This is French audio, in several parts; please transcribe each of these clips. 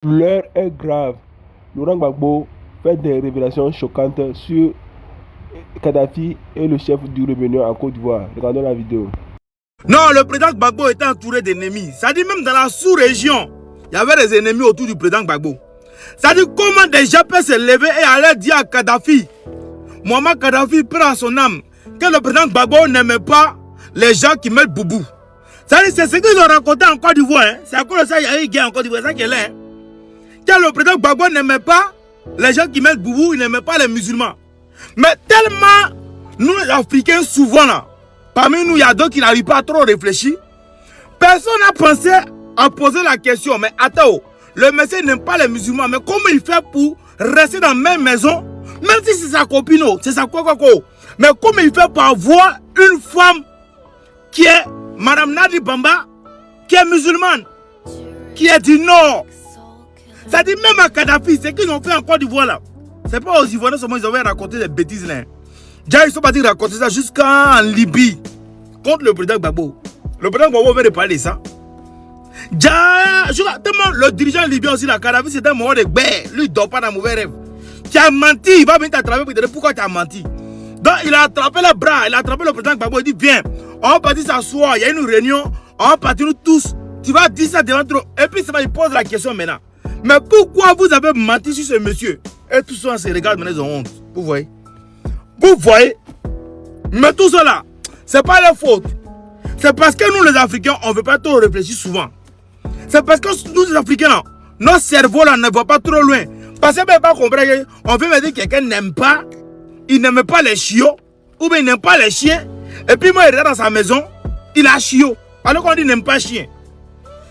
L'heure est grave. Laurent Gbagbo fait des révélations choquantes sur Kadhafi et le chef du rébellion en Côte d'Ivoire. Regardons la vidéo. Non, le président Gbagbo était entouré d'ennemis. Ça dit même dans la sous-région, il y avait des ennemis autour du président Gbagbo. Ça dit comment des gens peuvent se lever et aller dire à Kadhafi, Mohamed Kadhafi prend son âme, que le président Gbagbo n'aimait pas les gens qui mettent boubou. Ça dit c'est ce qu'ils ont raconté en Côte d'Ivoire. Hein. C'est à cause de ça qu'il y a eu guerre en Côte d'Ivoire. C'est ça qu'il est. Hein. Que le président Gbagbo n'aimait pas les gens qui mettent boubou, il n'aimait pas les musulmans. Mais tellement, nous les Africains, souvent là, parmi nous, il y a d'autres qui n'arrivent pas à trop réfléchir. Personne n'a pensé à poser la question. Mais attends, le monsieur n'aime pas les musulmans. Mais comment il fait pour rester dans la même maison? Même si c'est sa copine, c'est sa quoi. Mais comment il fait pour avoir une femme qui est Madame Nadi Bamba, qui est musulmane, qui est du Nord? Ça dit même à Kadhafi, c'est qu'ils ont fait en Côte d'Ivoire là. C'est pas aux Ivoiriens seulement ils avaient raconté des bêtises là. Déjà ils sont partis raconter ça jusqu'en Libye. Contre le président Gbagbo. Le président Gbagbo veut parler de ça. Tellement le dirigeant libyen aussi, la Kadhafi, c'est un moment de guerre. Lui, il dort pas dans mauvais rêve. Tu as menti, il va venir t'attraper pour te dire pourquoi tu as menti. Donc, il a attrapé le bras, il a attrapé le président Gbagbo, il dit viens, on va partir s'asseoir, il y a une réunion, on va partir nous tous. Tu vas dire ça devant toi. Et puis, il pose la question maintenant. Mais pourquoi vous avez menti sur ce monsieur? Et tout ça, se regarde, maintenant, ils ont honte. Vous voyez? Vous voyez? Mais tout cela, c'est pas leur faute. C'est parce que nous, les Africains, on ne veut pas trop réfléchir souvent. C'est parce que nous, les Africains, là, notre cerveau là, ne va pas trop loin. Parce que pas comprendre, on veut me dire que quelqu'un n'aime pas, il n'aime pas les chiots, ou bien il n'aime pas les chiens. Et puis moi, il est dans sa maison, il a chiot. Alors qu'on dit n'aime pas chien.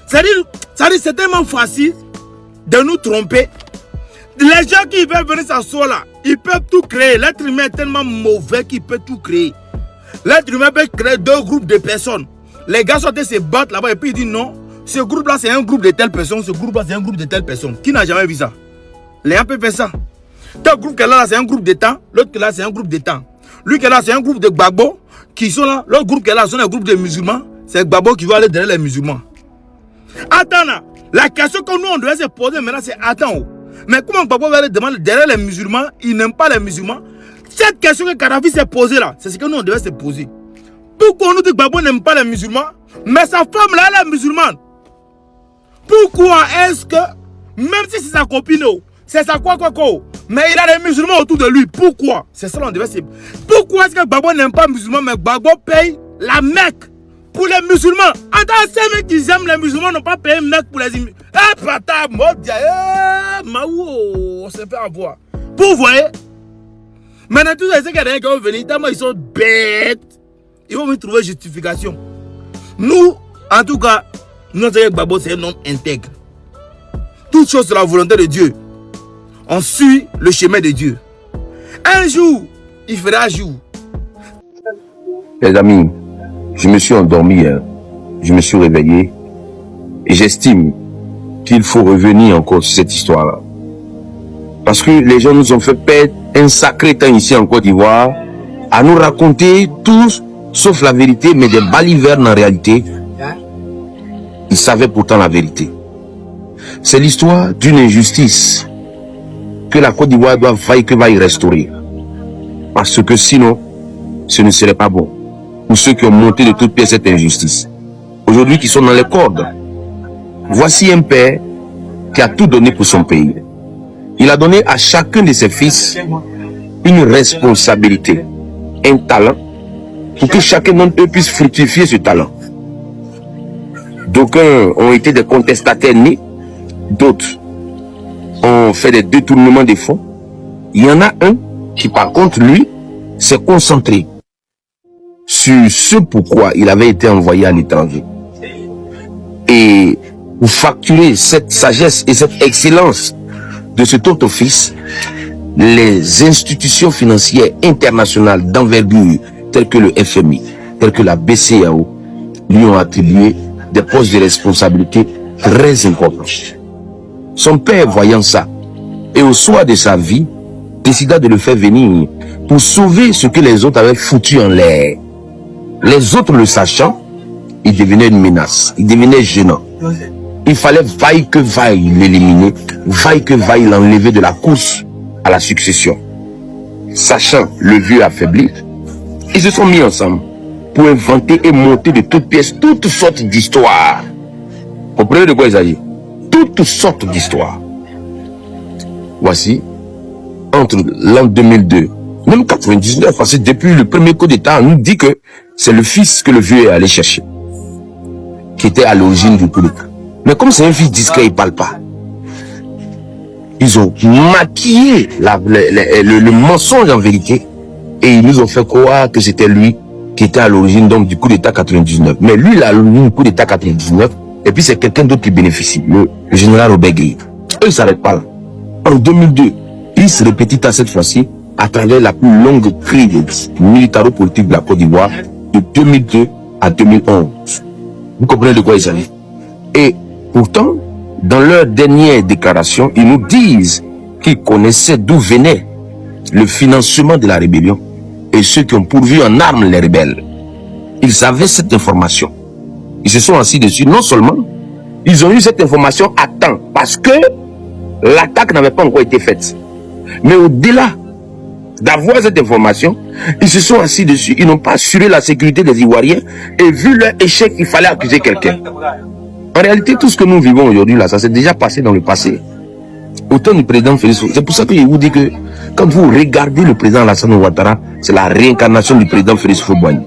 C'est-à-dire, c'est tellement facile de nous tromper. Les gens qui veulent venir s'asseoir là, ils peuvent tout créer. L'être humain est tellement mauvais qu'il peut tout créer. L'être humain peut créer deux groupes de personnes. Les gars sont se battre là-bas et puis ils disent non, ce groupe-là c'est un groupe de telle personne, ce groupe-là c'est un groupe de telle personne. Qui n'a jamais vu ça? Les gens peuvent faire ça. Tel groupe qui est là, c'est un groupe de temps, l'autre qui est là c'est un groupe de temps. Lui qui est là c'est un groupe de Gbagbo qui sont là, l'autre groupe qui est là c'est un groupe de musulmans. C'est Gbagbo qui va aller derrière les musulmans. Attends là, la question que nous on devait se poser maintenant c'est attends. Mais comment Gbagbo va aller demander derrière les musulmans, il n'aime pas les musulmans? Cette question que Kadhafi s'est posée là, c'est ce que nous on devait se poser. Pourquoi on nous dit que Gbagbo n'aime pas les musulmans, mais sa femme là elle est musulmane? Pourquoi est-ce que, même si c'est sa copine, c'est sa quoi, mais il a des musulmans autour de lui? Pourquoi? C'est ça on devait se... Pourquoi est-ce que Gbagbo n'aime pas les musulmans, mais Gbagbo paye la Mecque pour les musulmans? Attends, ces mecs qui aiment les musulmans n'ont pas payé Mecque pour les musulmans. Eh, pata, modia, maou, on s'est fait avoir. Vous voyez? Maintenant, tous ceux qui vont venir, tellement ils sont bêtes, ils vont venir trouver justification. Nous, en tout cas, nous, Gbagbo, c'est un homme intègre. Toute chose, c'est la volonté de Dieu. On suit le chemin de Dieu. Un jour, il fera jour. Les amis, je me suis endormi, hein. Je me suis réveillé et j'estime qu'il faut revenir encore sur cette histoire-là. Parce que les gens nous ont fait perdre un sacré temps ici en Côte d'Ivoire à nous raconter tout sauf la vérité, mais des balivernes en réalité. Ils savaient pourtant la vérité. C'est l'histoire d'une injustice que la Côte d'Ivoire doit faillir que va y restaurer. Parce que sinon, ce ne serait pas bon pour ceux qui ont monté de toutes pièces cette injustice. Aujourd'hui, qui sont dans les cordes. Voici un père qui a tout donné pour son pays. Il a donné à chacun de ses fils une responsabilité, un talent, pour que chacun d'entre eux puisse fructifier ce talent. D'aucuns ont été des contestataires nés, d'autres ont fait des détournements des fonds. Il y en a un qui, par contre, lui, s'est concentré sur ce pourquoi il avait été envoyé à l'étranger. Et pour facturer cette sagesse et cette excellence de cet autre office, les institutions financières internationales d'envergure, telles que le FMI, telles que la BCEAO, lui ont attribué des postes de responsabilité très importants. Son père, voyant ça, et au soir de sa vie, décida de le faire venir pour sauver ce que les autres avaient foutu en l'air. Les autres le sachant, il devenait une menace, il devenait gênant. il fallait vaille que vaille l'éliminer, vaille que vaille l'enlever de la course à la succession. Sachant le vieux affaibli, ils se sont mis ensemble pour inventer et monter de toutes pièces toutes sortes d'histoires. Vous comprenez de quoi il s'agit? Toutes sortes d'histoires. Voici, entre l'an 2002, même 99, parce que depuis le premier coup d'État, on nous dit que c'est le fils que le vieux est allé chercher, qui était à l'origine du coup d'État. Mais comme c'est un fils discret, il ne parle pas. Ils ont maquillé le mensonge en vérité et ils nous ont fait croire que c'était lui qui était à l'origine donc du coup d'État 99. Mais lui, il a l'origine du coup d'État 99 et puis c'est quelqu'un d'autre qui bénéficie, le général Obegui. Eux, ils ne s'arrêtent pas là. En 2002, il se répétait à cette fois-ci à travers la plus longue crise militaro-politique de la Côte d'Ivoire de 2002 à 2011. Vous comprenez de quoi il s'agit? Et pourtant, dans leur dernière déclaration, ils nous disent qu'ils connaissaient d'où venait le financement de la rébellion et ceux qui ont pourvu en armes les rebelles. Ils avaient cette information. Ils se sont assis dessus. Non seulement, ils ont eu cette information à temps parce que l'attaque n'avait pas encore été faite. Mais au-delà d'avoir cette information, ils se sont assis dessus. Ils n'ont pas assuré la sécurité des Ivoiriens et vu leur échec, il fallait accuser quelqu'un. En réalité, tout ce que nous vivons aujourd'hui, là, ça s'est déjà passé dans le passé. Au temps du président Félix. C'est pour ça que je vous dis que quand vous regardez le président Alassane Ouattara, c'est la réincarnation du président Félix Houphouët-Boigny.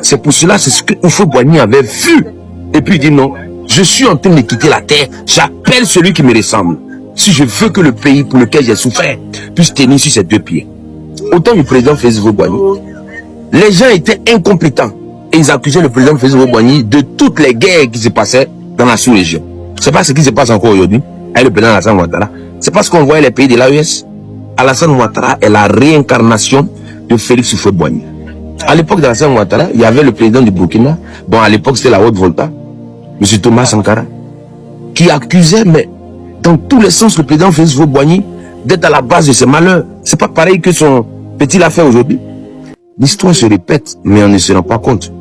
C'est pour cela, c'est ce que Houphouët-Boigny avait vu. Et puis il dit non, je suis en train de quitter la terre, j'appelle celui qui me ressemble. Si je veux que le pays pour lequel j'ai souffert puisse tenir sur ses deux pieds. Au temps du président Félix Houphouët-Boigny, les gens étaient incompétents. Et ils accusaient le président Félix Houphouët-Boigny de toutes les guerres qui se passaient dans la sous-région. C'est pas ce qui se passe encore aujourd'hui avec le président Alassane Ouattara. C'est parce qu'on voit les pays de l'AES. Alassane Ouattara est la réincarnation de Félix Houphouët-Boigny. À l'époque d'Alassane Ouattara, il y avait le président du Burkina. Bon, à l'époque, c'était la Haute-Volta, M. Thomas Sankara, qui accusait, mais dans tous les sens, le président Félix Houphouët-Boigny d'être à la base de ses malheurs. C'est pas pareil que son petit l'a fait aujourd'hui. L'histoire se répète, mais on ne se rend pas compte.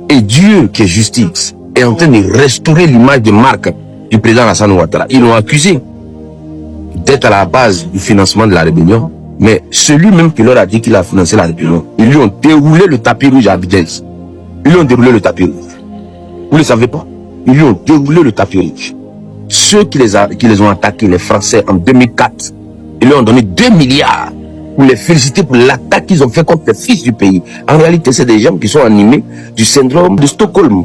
Et Dieu, qui est justice, est en train de restaurer l'image de marque du président Alassane Ouattara. Ils l'ont accusé d'être à la base du financement de la rébellion, mais celui même qui leur a dit qu'il a financé la rébellion, ils lui ont déroulé le tapis rouge à Abidjan. Ils lui ont déroulé le tapis rouge. Vous ne le savez pas? Ils lui ont déroulé le tapis rouge. Ceux qui les ont attaqués, les Français, en 2004, ils leur ont donné 2 milliards pour les féliciter pour l'attaque qu'ils ont fait contre les fils du pays. En réalité, c'est des gens qui sont animés du syndrome de Stockholm.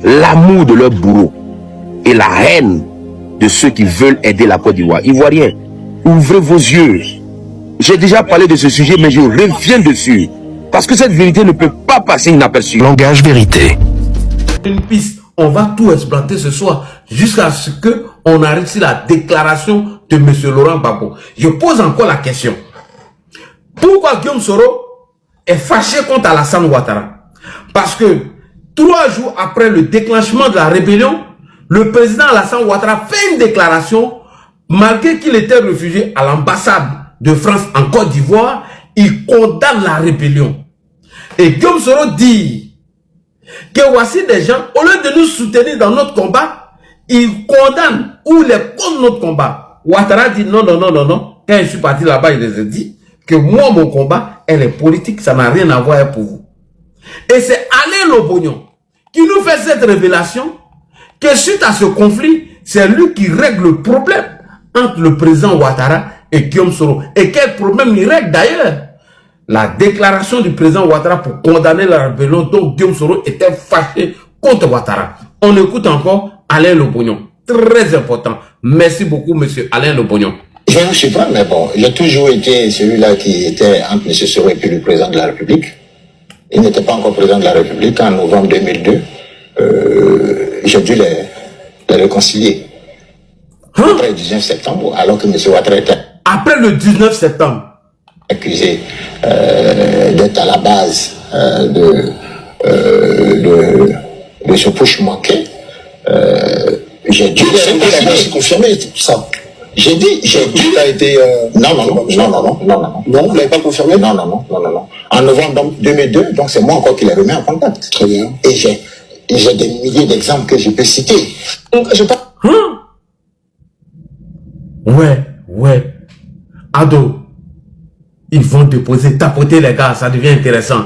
L'amour de leur bourreau et la haine de ceux qui veulent aider la Côte d'Ivoire. Ivoiriens, ouvrez vos yeux. J'ai déjà parlé de ce sujet, mais je reviens dessus. Parce que cette vérité ne peut pas passer inaperçue. Langage vérité. Une piste, on va tout exploiter ce soir jusqu'à ce qu'on arrive sur la déclaration de M. Laurent Gbagbo. Je pose encore la question. Pourquoi Guillaume Soro est fâché contre Alassane Ouattara? Parce que 3 jours après le déclenchement de la rébellion, le président Alassane Ouattara fait une déclaration, malgré qu'il était réfugié à l'ambassade de France en Côte d'Ivoire, il condamne la rébellion. Et Guillaume Soro dit que voici des gens, au lieu de nous soutenir dans notre combat, ils condamnent ou les contre notre combat. Ouattara dit non, non, non, non, non. Quand je suis parti là-bas, il les a dit que moi, mon combat, elle est politique, ça n'a rien à voir pour vous. Et c'est Alain Lobognon qui nous fait cette révélation que suite à ce conflit, c'est lui qui règle le problème entre le président Ouattara et Guillaume Soro. Et quel problème il règle d'ailleurs? La déclaration du président Ouattara pour condamner la rébellion dont Guillaume Soro était fâché contre Ouattara. On écoute encore Alain Lobognon. Très important. Merci beaucoup, monsieur Alain Lobognon. Je ne sais pas, mais bon, j'ai toujours été celui-là qui était entre M. Soro et puis le président de la République. Il n'était pas encore président de la République en novembre 2002. J'ai dû les réconcilier. Après le 19 septembre, alors que M. Ouattara était... Après le 19 septembre. Accusé d'être à la base de ce push manqué. J'ai dû les réconcilier. C'est confirmé, tout ça. J'ai dit, a été... Non, vous l'avez pas confirmé? Non. En novembre 2002, donc c'est moi encore qui les remets en contact. Très bien. Et Et j'ai des milliers d'exemples que je peux citer. Donc, je pense... Ouais. Ado, ils vont déposer, tapoter les gars, ça devient intéressant.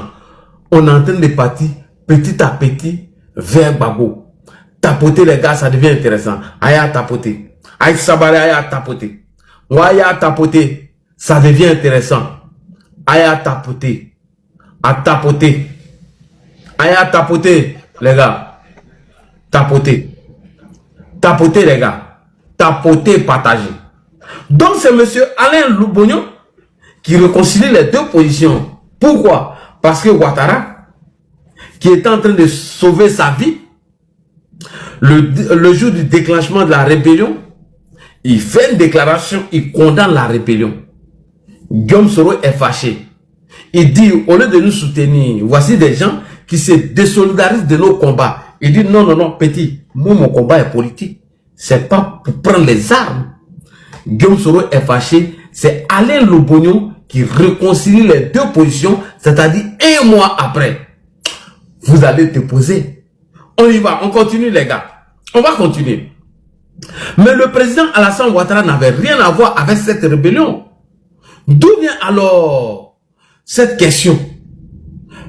On est en train de partir petit à petit vers Gbagbo. Tapoter les gars, ça devient intéressant. Aya tapoter. Aïe Sabare, aya tapoter. Aya tapoter, ça devient intéressant. Aya tapoter. À tapoter. Aya tapoter, les gars. Tapoter. Tapoter, les gars. Tapoter, partager. Donc, c'est M. Alain Loubognon qui réconcilie les deux positions. Pourquoi? Parce que Ouattara, qui est en train de sauver sa vie, le jour du déclenchement de la rébellion, il fait une déclaration, il condamne la rébellion. Guillaume Soro est fâché. Il dit, au lieu de nous soutenir, voici des gens qui se désolidarisent de nos combats. Il dit, non, petit, moi, mon combat est politique. C'est pas pour prendre les armes. Guillaume Soro est fâché. C'est Alain Loubognon qui réconcilie les deux positions, c'est-à-dire un mois après. Vous allez déposer. On y va, on continue les gars. On va continuer. Mais le président Alassane Ouattara n'avait rien à voir avec cette rébellion. D'où vient alors cette question?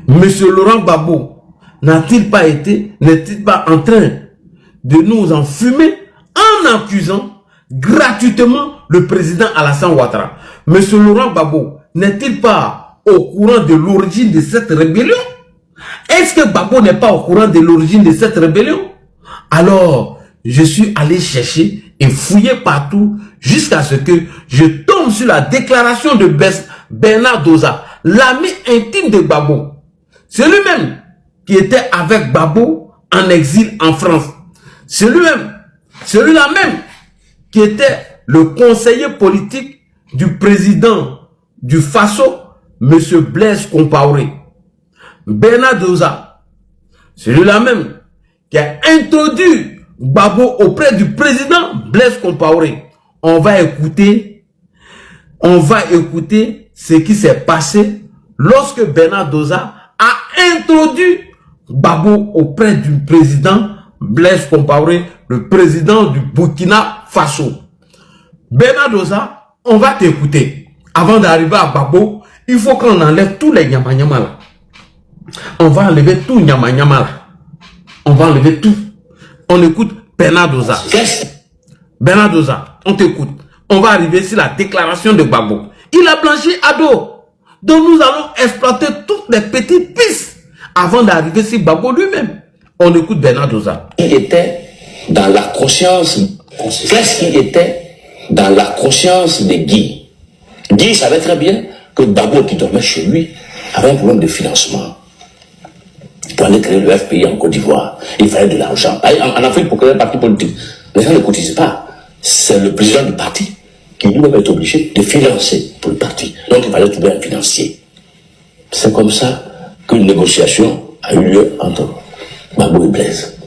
Monsieur Laurent Gbagbo n'est-il pas en train de nous enfumer en accusant gratuitement le président Alassane Ouattara? Monsieur Laurent Gbagbo n'est-il pas au courant de l'origine de cette rébellion? Est-ce que Gbagbo n'est pas au courant de l'origine de cette rébellion? Alors, je suis allé chercher et fouiller partout jusqu'à ce que je tombe sur la déclaration de Bernard Doza, l'ami intime de Gbagbo. C'est lui-même qui était avec Gbagbo en exil en France. C'est lui-même, celui-là même qui était le conseiller politique du président du Faso, M. Blaise Compaoré. Bernard Doza, celui-là même qui a introduit Gbagbo auprès du président Blaise Compaoré. On va écouter ce qui s'est passé lorsque Bernard Doza a introduit Gbagbo auprès du président Blaise Compaoré, le président du Burkina Faso. Bernard Doza, on va t'écouter. Avant d'arriver à Gbagbo, il faut qu'on enlève tous les nyama-nyama là. On va enlever tout nyama-nyama là. On va enlever tout. On écoute Bernard Doza. Bernard Doza, on t'écoute. On va arriver sur la déclaration de Gbagbo. Il a blanchi Ado. Donc nous allons exploiter toutes les petites pistes avant d'arriver sur Gbagbo lui-même. On écoute Bernard Doza. Il était dans la conscience. Qu'est-ce qui était dans la conscience de Guy? Guy savait très bien que Gbagbo, qui dormait chez lui, avait un problème de financement. Pour aller créer le FPI en Côte d'Ivoire, il fallait de l'argent. En Afrique, pour créer un parti politique, les gens ne cotisent pas. C'est le président du parti qui lui-même est obligé de financer pour le parti. Donc il fallait trouver un financier. C'est comme ça qu'une négociation a eu lieu entre Gbagbo et Blaise.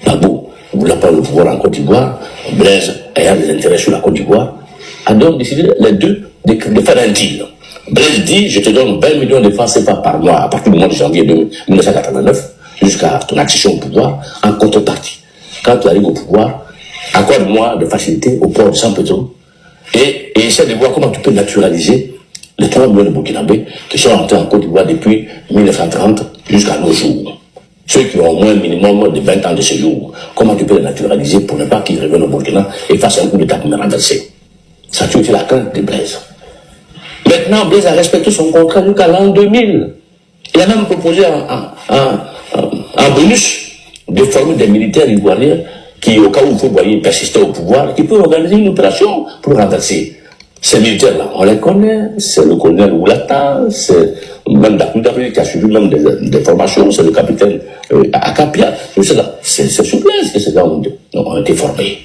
Gbagbo, voulant pas le pouvoir en Côte d'Ivoire, Blaise ayant des intérêts sur la Côte d'Ivoire, a donc décidé les deux de faire un deal. Blaise dit, je te donne 20 millions de francs CFA par mois à partir du mois de janvier 1989 jusqu'à ton accession au pouvoir en contrepartie. Quand tu arrives au pouvoir, accorde-moi de facilité au port de Saint-Pétro et essaie de voir comment tu peux naturaliser les 3 millions de Burkinabés qui sont entrés en Côte d'Ivoire depuis 1930 jusqu'à nos jours. Ceux qui ont au moins un minimum de 20 ans de séjour, comment tu peux les naturaliser pour ne pas qu'ils reviennent au Burkina et fassent un coup d'état pour me renverser. Ça a toujours été la crainte de Blaise. Maintenant, Blaise a respecté son contrat jusqu'à l'an 2000. Il a même proposé un bonus de former des militaires ivoiriens qui, au cas où vous voyez persister au pouvoir, qui peuvent organiser une opération pour renverser. Ces militaires-là, on les connaît, c'est le colonel Oulata, c'est même Dakoudabri qui a suivi même des formations, c'est le capitaine Akapia, tout cela. C'est sur Blaise que ces gars ont été formés.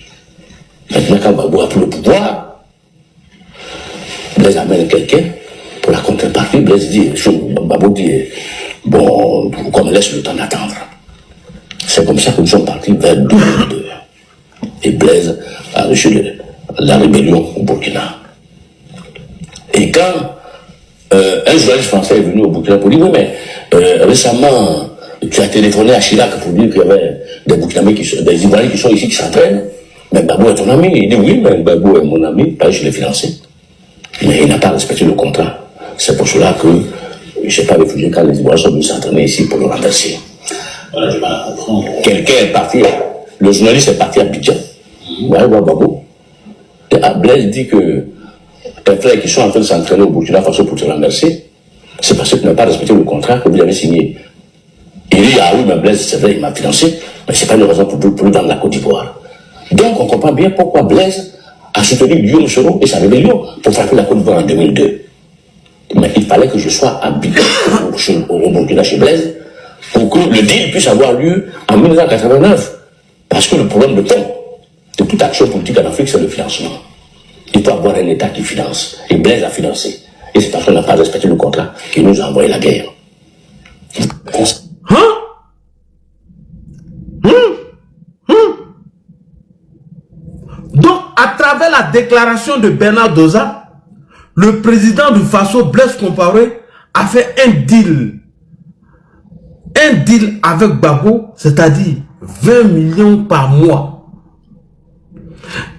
Maintenant, quand Gbagbo a pris le pouvoir, Blaise amène quelqu'un pour la contrepartie. Blaise dit, Gbagbo dit, bon, qu'on me laisse le temps d'attendre. C'est comme ça que nous sommes partis vers 2002. Et Blaise a reçu la rébellion au Burkina. Et quand un journaliste français est venu au Burkina pour dire, oui, mais récemment, Tu as téléphoné à Chirac pour dire qu'il y avait des Burkinabés des Ivoiriens qui sont ici, qui s'entraînent. Mais Gbagbo est ton ami. Il dit oui, mais Gbagbo est mon ami, parce que je l'ai financé. Mais il n'a pas respecté le contrat. C'est pour cela que je ne sais pas réfugié quand les Ivoiriens sont venus s'entraîner ici pour le renverser. Voilà, je vais comprendre. Quelqu'un est parti, le journaliste est parti à Abidjan. Voilà, Gbagbo. Blaise dit que tes frères qui sont en train de s'entraîner au Burkina Faso pour te renverser, c'est parce que tu n'as pas respecté le contrat que vous avez signé. Il dit, ah oui, mais Blaise, c'est vrai, il m'a financé, mais c'est pas une raison pour lui dans la Côte d'Ivoire. Donc, on comprend bien pourquoi Blaise a soutenu Guillaume Soro et sa rébellion pour frapper la Côte d'Ivoire en 2002. Mais il fallait que je sois habité au Burkina chez Blaise pour que le deal puisse avoir lieu en 1989. Parce que le problème de fond de toute action politique en Afrique, c'est le financement. Il faut avoir un État qui finance. Et Blaise a financé. Et c'est parce qu'on n'a pas respecté le contrat qu'il nous a envoyé la guerre. Donc, à travers la déclaration de Bernard Doza, le président du Faso, Blaise Compaoré, a fait un deal. Un deal avec Gbagbo, c'est-à-dire 20 millions par mois.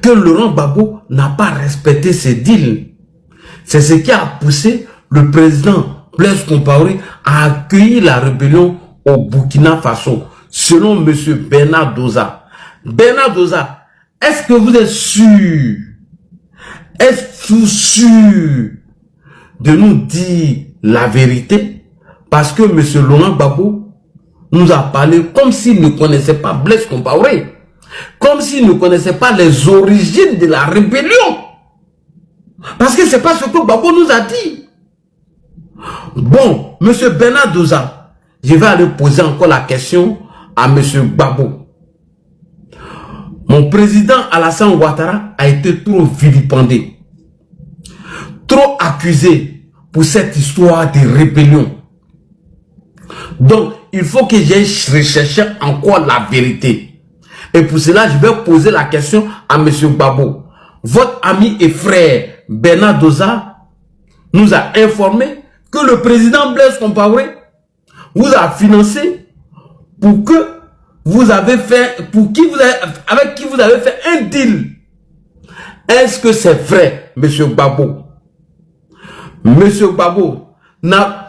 Que Laurent Gbagbo n'a pas respecté ce deal. C'est ce qui a poussé le président Blaise Compaoré à accueillir la rébellion au Burkina Faso, selon M. Bernard Doza. Bernard Doza, est-ce que vous êtes sûr, êtes-vous sûr de nous dire la vérité? Parce que M. Laurent Gbagbo nous a parlé comme s'il ne connaissait pas Blaise Compaoré, comme s'il ne connaissait pas les origines de la rébellion. Parce que c'est pas ce que Gbagbo nous a dit. Bon, M. Bernard Doza, je vais aller poser encore la question à M. Gbagbo. Mon président Alassane Ouattara a été trop vilipendé, trop accusé pour cette histoire de rébellion. Donc, il faut que j'aille rechercher encore la vérité. Et pour cela, je vais poser la question à M. Gbagbo. Votre ami et frère Bernard Doza nous a informé que le président Blaise Compaoré vous a financé pour que vous avez fait, avec qui vous avez fait un deal. Est-ce que c'est vrai, M. Gbagbo? M. Gbagbo,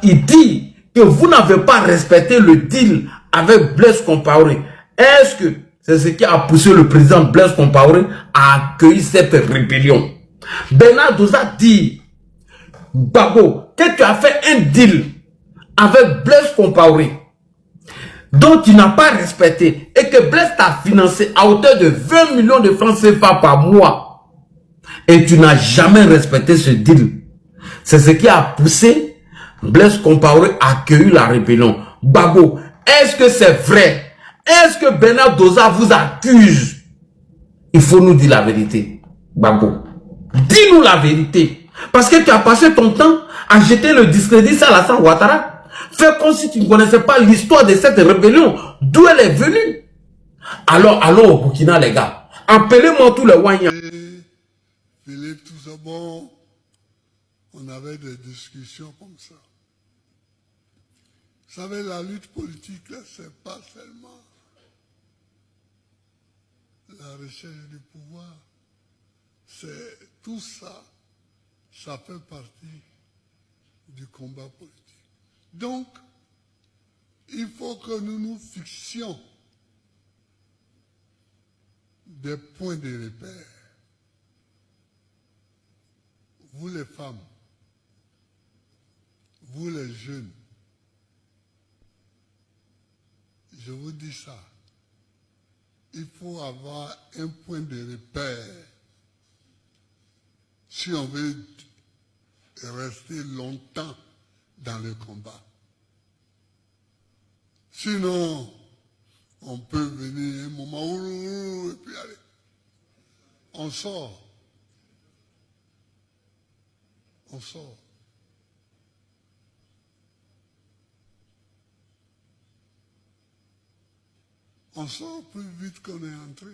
il dit que vous n'avez pas respecté le deal avec Blaise Compaoré. Est-ce que c'est ce qui a poussé le président Blaise Compaoré à accueillir cette rébellion? Bernard Doza dit, Gbagbo, que tu as fait un deal avec Blaise Compaoré, dont tu n'as pas respecté, et que Blaise t'a financé à hauteur de 20 millions de francs CFA par mois, et tu n'as jamais respecté ce deal. C'est ce qui a poussé Blaise Compaoré à accueillir la rébellion. Gbagbo, est-ce que c'est vrai? Est-ce que Bernard Doza vous accuse? Il faut nous dire la vérité. Gbagbo, dis-nous la vérité. Parce que tu as passé ton temps à jeter le discrédit sur Alassane Ouattara. Fais comme si tu ne connaissais pas l'histoire de cette rébellion, d'où elle est venue. Alors, allons au Burkina, les gars. Appelez-moi tous les Wanyans. Philippe, tout ça, bon, on avait des discussions comme ça. Vous savez, la lutte politique, là, c'est pas seulement la recherche du pouvoir. C'est tout ça, ça fait partie du combat politique. Donc, il faut que nous nous fixions des points de repère. Vous les femmes, vous les jeunes, je vous dis ça, il faut avoir un point de repère si on veut rester longtemps dans le combat. Sinon, on peut venir un moment et puis aller. On sort. On sort. On sort plus vite qu'on est entré.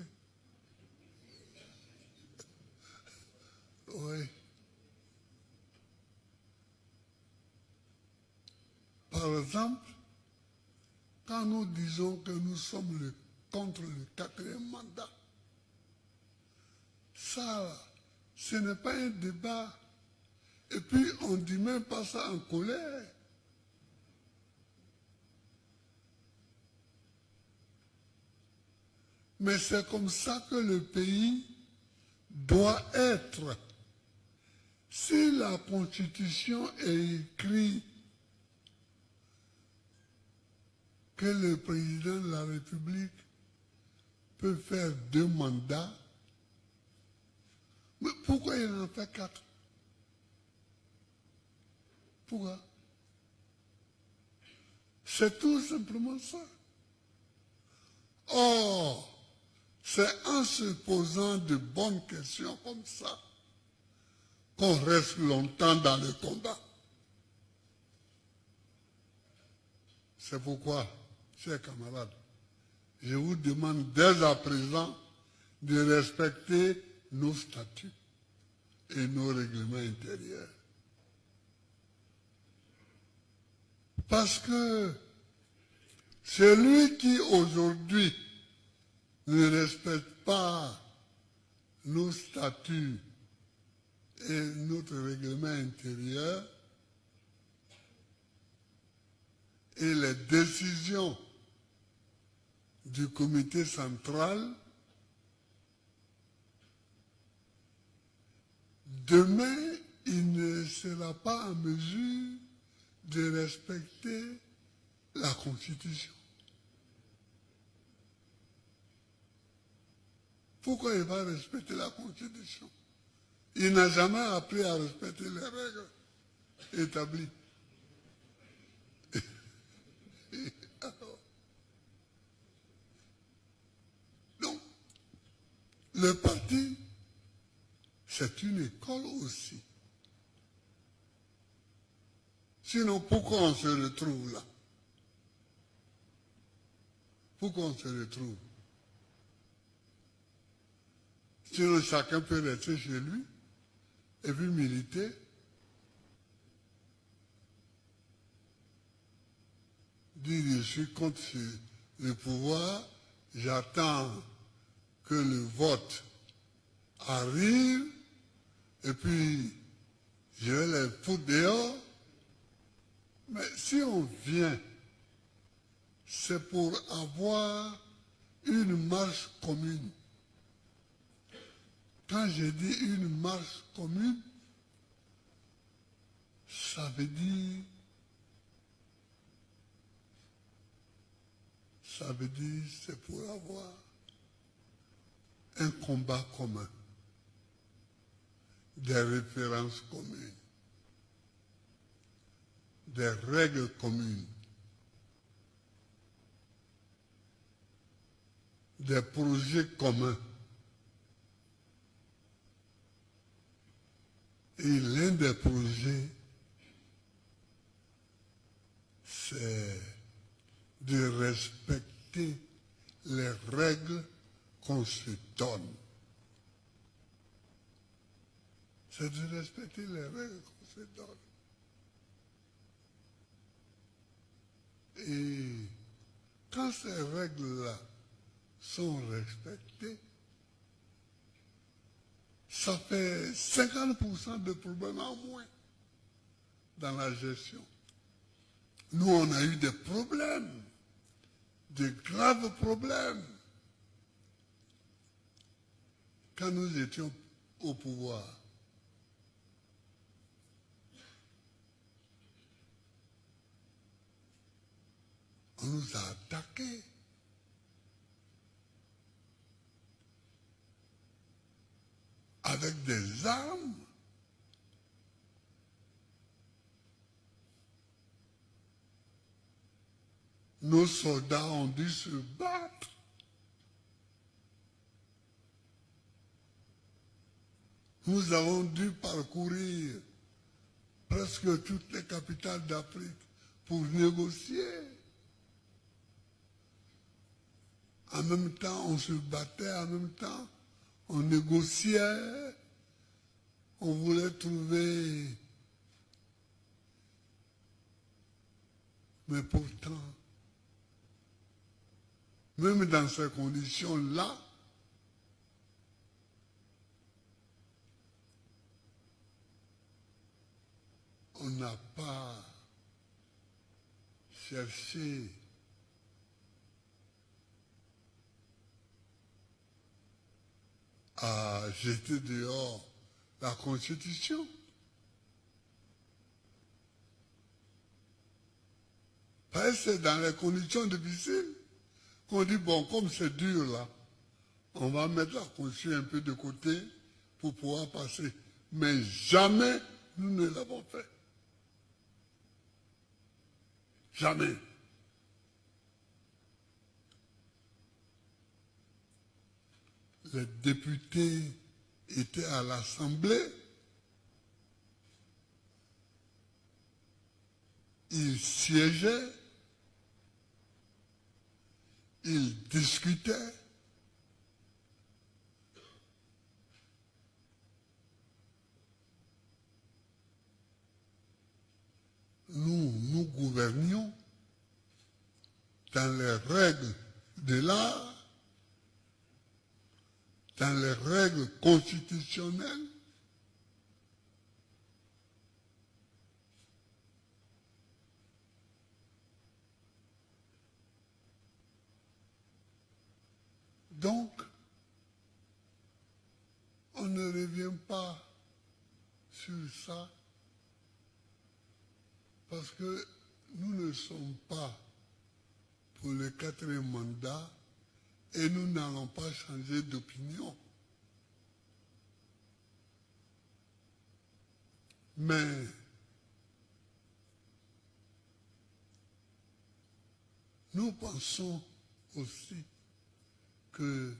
Oui. Par exemple, quand quand nous disons que nous sommes contre le 4e mandat, ça, ce n'est pas un débat. Et puis, on ne dit même pas ça en colère. Mais c'est comme ça que le pays doit être. Si la Constitution est écrite que le président de la République peut faire 2 mandats, mais pourquoi il en fait 4? Pourquoi? C'est tout simplement ça. Or, c'est en se posant de bonnes questions comme ça qu'on reste longtemps dans le combat. C'est pourquoi, chers camarades, je vous demande dès à présent de respecter nos statuts et nos règlements intérieurs. Parce que celui qui aujourd'hui ne respecte pas nos statuts et notre règlement intérieur et les décisions du comité central, demain, il ne sera pas en mesure de respecter la Constitution. Pourquoi il va respecter la Constitution? Il n'a jamais appris à respecter les règles établies. Alors, donc, le parti, c'est une école aussi. Sinon, pourquoi on se retrouve là? Pourquoi on se retrouve? Sinon, chacun peut rester chez lui et puis militer. Dire je suis contre le pouvoir, j'attends que le vote arrive et puis je vais les foutre dehors. Mais si on vient, c'est pour avoir une marche commune. Quand je dis une marche commune, ça veut dire c'est pour avoir un combat commun, des références communes, des règles communes, des projets communs. Et l'un des projets, c'est de respecter les règles qu'on se donne. C'est de respecter les règles qu'on se donne. Et quand ces règles-là sont respectées, ça fait 50% de problèmes en moins dans la gestion. Nous, on a eu des problèmes, de graves problèmes, quand nous étions au pouvoir. On nous a attaqués. Avec des armes. Nos soldats ont dû se battre. Nous avons dû parcourir presque toutes les capitales d'Afrique pour négocier. En même temps, on se battait, en même temps, on négociait, on voulait trouver. Mais pourtant, même dans ces conditions-là, on n'a pas cherché à jeter dehors la Constitution. Parce que c'est dans les conditions difficiles qu'on dit, bon, comme c'est dur là, on va mettre la Constitution un peu de côté pour pouvoir passer. Mais jamais nous ne l'avons fait. Jamais. Les députés étaient à l'Assemblée, ils siégeaient, ils discutaient, nous gouvernions dans les règles de l'art, dans les règles constitutionnelles. Donc, on ne revient pas sur ça parce que nous ne sommes pas pour le 4e mandat et nous n'allons pas changer d'opinion. Mais nous pensons aussi que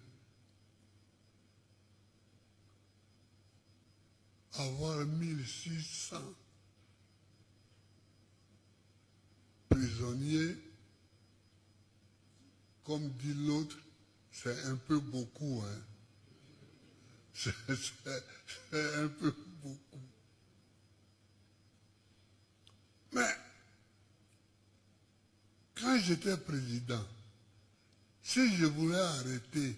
avoir 1600 prisonniers, comme dit l'autre, c'est un peu beaucoup, hein. C'est un peu beaucoup. Mais, quand j'étais président, si je voulais arrêter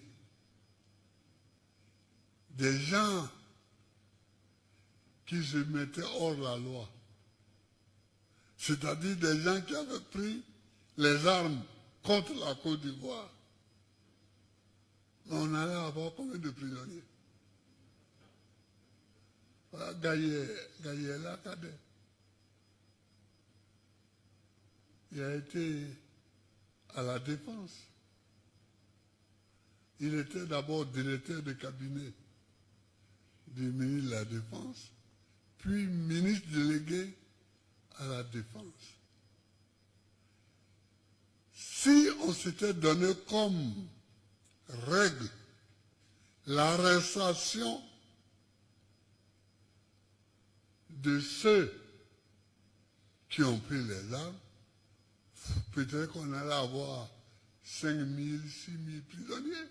des gens qui se mettaient hors la loi, c'est-à-dire des gens qui avaient pris les armes contre la Côte d'Ivoire, on allait avoir combien de prisonniers? Voilà, Gaïela Cadet. Il a été à la Défense. Il était d'abord directeur de cabinet du ministre de la Défense, puis ministre délégué à la Défense. Si on s'était donné comme règle l'arrestation de ceux qui ont pris les armes, peut-être qu'on allait avoir 5 000, 6 000 prisonniers.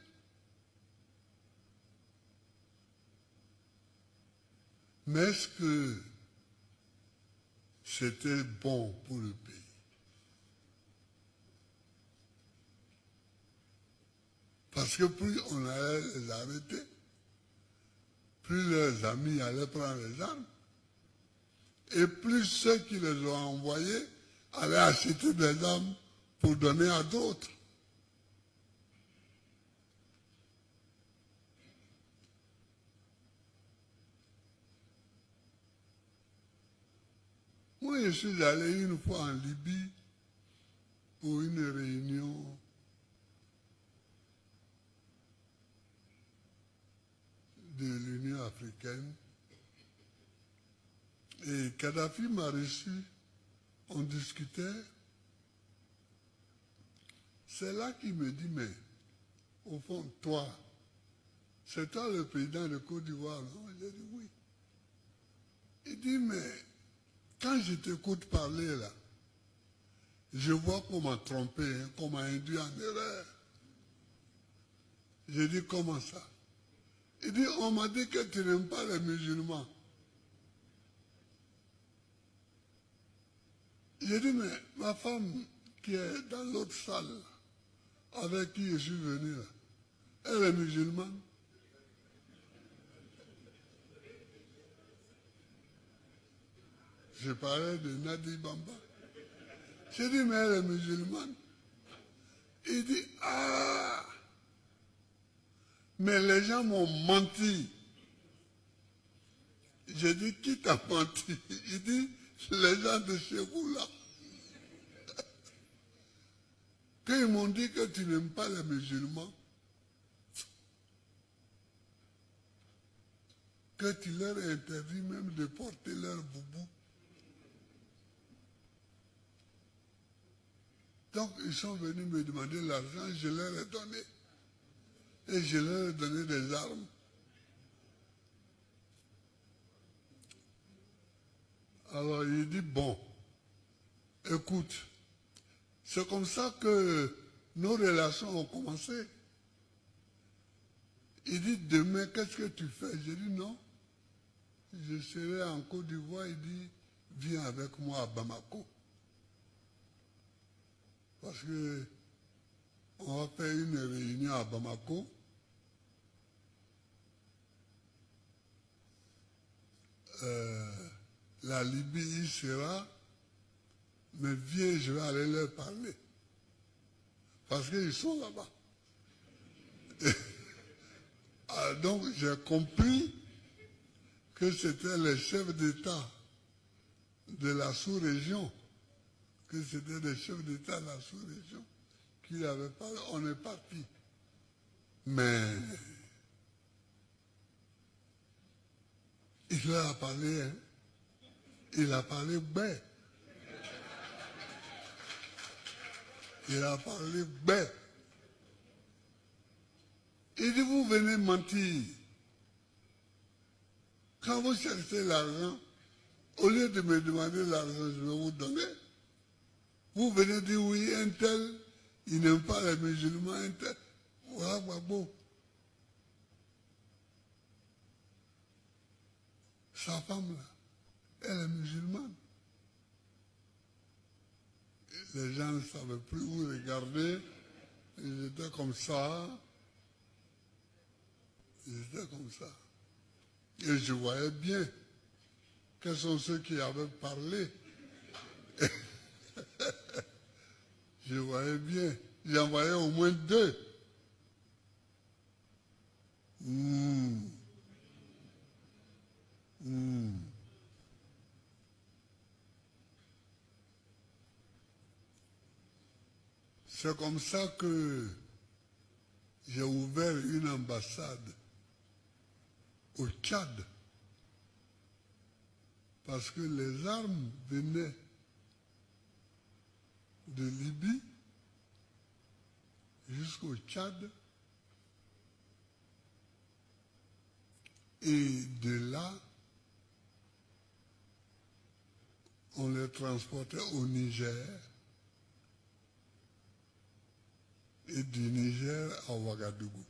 Mais est-ce que c'était bon pour le pays? Parce que plus on allait les arrêter, plus leurs amis allaient prendre les armes, et plus ceux qui les ont envoyés allaient acheter des armes pour donner à d'autres. Moi, je suis allé une fois en Libye pour une réunion de l'Union africaine. Et Kadhafi m'a reçu, on discutait. C'est là qu'il me dit, mais au fond, toi, c'est toi le président de Côte d'Ivoire, non? J'ai dit oui. Il dit, mais quand je t'écoute parler là, je vois qu'on m'a trompé, hein, qu'on m'a induit en erreur. J'ai dit, comment ça? Il dit, on m'a dit que tu n'aimes pas les musulmans. J'ai dit, mais ma femme qui est dans l'autre salle, avec qui je suis venu là, elle est musulmane. Je parlais de Nadi Bamba. J'ai dit, mais elle est musulmane. Il dit, ah, mais les gens m'ont menti. J'ai dit, qui t'a menti? Il dit, les gens de chez vous là. Quand ils m'ont dit que tu n'aimes pas les musulmans, que tu leur interdis même de porter leur boubou. Donc ils sont venus me demander l'argent, je leur ai donné. Et je leur ai donné des armes. Alors il dit, bon, écoute, c'est comme ça que nos relations ont commencé. Il dit, demain, qu'est-ce que tu fais? J'ai dit, non, je serai en Côte d'Ivoire. Il dit, viens avec moi à Bamako. Parce que on va faire une réunion à Bamako. La Libye y sera, mais viens, je vais aller leur parler. Parce qu'ils sont là-bas. Donc j'ai compris que c'était les chefs d'État de la sous-région, que c'était les chefs d'État de la sous-région qui l'avaient parlé. On est parti. Mais il leur a parlé, hein. Il a parlé bête. Il a parlé bête. Il dit, vous venez mentir. Quand vous cherchez l'argent, au lieu de me demander l'argent, je vais vous donner. Vous venez dire, oui, un tel, il n'aime pas les musulmans, un tel. Voilà, Gbagbo. Sa femme, là, elle est musulmane. Les gens ne savaient plus où regarder. Ils étaient comme ça. Ils étaient comme ça. Et je voyais bien quels sont ceux qui avaient parlé. Je voyais bien. J'en voyais au moins deux. C'est comme ça que j'ai ouvert une ambassade au Tchad. Parce que les armes venaient de Libye jusqu'au Tchad. Et de là, on les transportait au Niger. Et du Niger à Ouagadougou.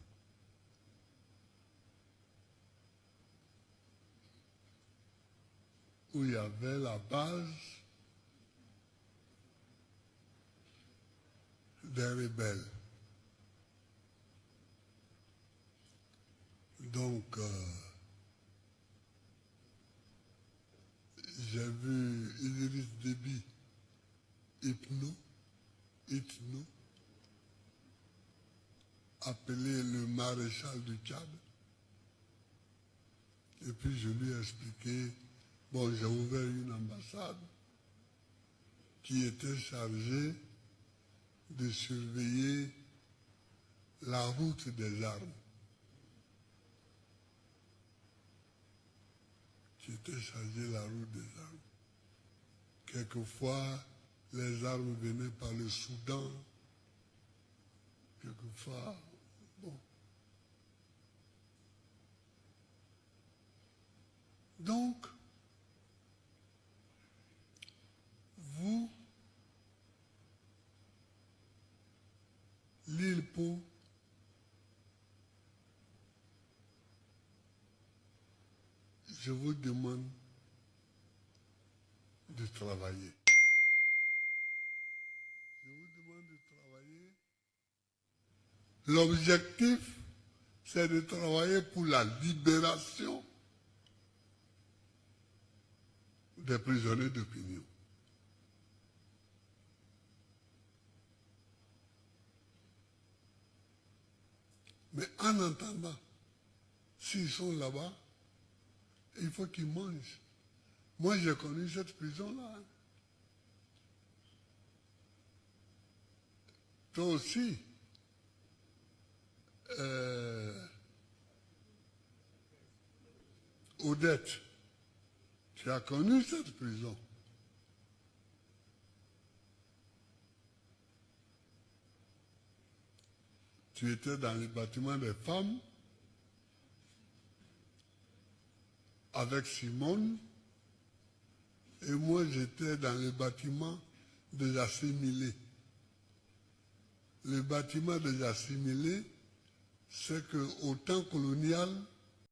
Où il y avait la base des rebelles. Donc, j'ai vu Idriss Déby, Itno, appelé le maréchal du Tchad. Et puis je lui ai expliqué, bon, j'ai ouvert une ambassade qui était chargée de surveiller la route des armes. Qui était chargée de la route des armes. Quelquefois, les armes venaient par le Soudan. Quelquefois, bon. Donc, vous, l'île Pau, je vous demande de travailler. Je vous demande de travailler L'objectif, c'est de travailler pour la libération des prisonniers d'opinion. Mais en attendant, s'ils sont là-bas, il faut qu'ils mangent. Moi, j'ai connu cette prison-là. Toi aussi, Odette, tu as connu cette prison. Tu étais dans le bâtiment des femmes avec Simone et moi j'étais dans le bâtiment des assimilés. Le bâtiment des assimilés, c'est qu'au temps colonial,